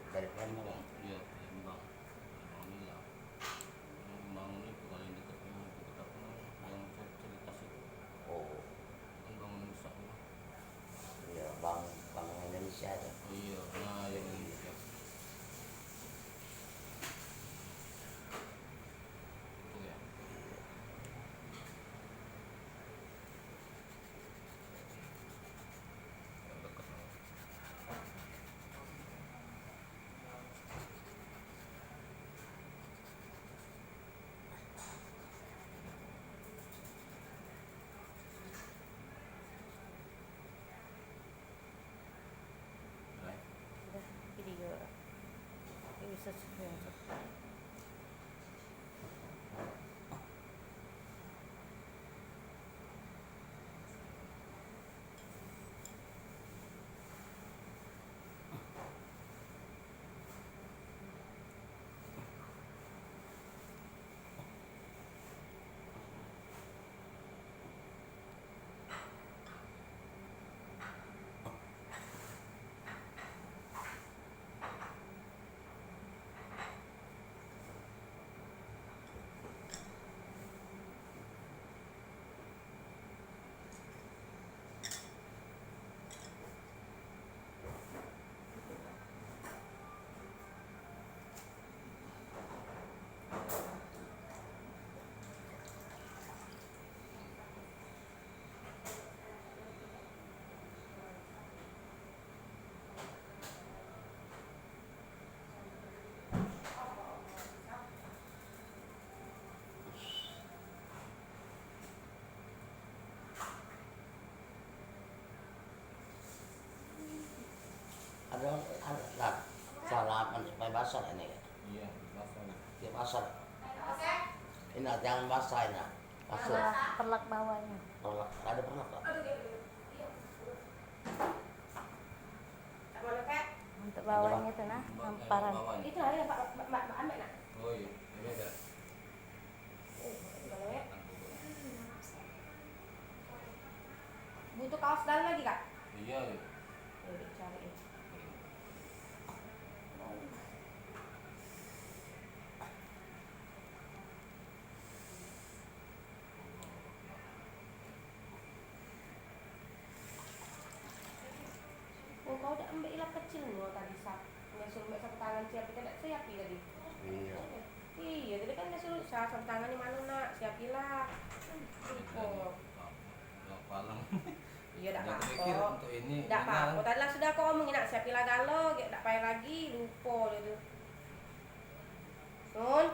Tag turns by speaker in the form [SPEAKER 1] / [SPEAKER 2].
[SPEAKER 1] Dari Palembang.
[SPEAKER 2] Iya, Palembang. Palembang ini lah. Bangun itu kalau yang dekat rumah itu dekat rumah yang cerita itu
[SPEAKER 1] Oh
[SPEAKER 2] kan bangun rusak itu.
[SPEAKER 1] iya, Bang Bang Indonesia tuh.
[SPEAKER 2] Iya, nah yang Indonesia itu ya. Yang dekat lah. Right?
[SPEAKER 3] Udah video bisa screenshot.
[SPEAKER 1] Ada lah salaman supaya basah ini ya.
[SPEAKER 2] Iya, basah.
[SPEAKER 1] Dia basah. Ini jangan basah ini. Masuk.
[SPEAKER 3] Perlak bawahnya.
[SPEAKER 1] Perlak, ada perlak nggak?
[SPEAKER 3] Untuk bawahnya itu nah, hamparan.
[SPEAKER 2] Bawahnya.
[SPEAKER 4] Itu ada Pak Mbak ambil nak.
[SPEAKER 2] Oh iya, ini ada.
[SPEAKER 4] Butuh kaos dalam lagi kak?
[SPEAKER 2] Iya, iya.
[SPEAKER 4] Udah cariin. Oh kau udah ambil ilat kecil loh tadi sak. Nggak suruh ambil sapu tangan siap kita tidak siapi tadi.
[SPEAKER 1] Iya.
[SPEAKER 4] Iya, tadi kan nggak suruh sapu tangan di mana nak siapilah. Oh.
[SPEAKER 2] Yang palang.
[SPEAKER 4] Iya, tak
[SPEAKER 2] Jangan
[SPEAKER 4] apa.
[SPEAKER 2] pikir untuk ini.
[SPEAKER 4] Tak apa. Tadi lah sudah kau ngomongin nak siapilah galau, tak payah lagi lupa dia tu. Nun.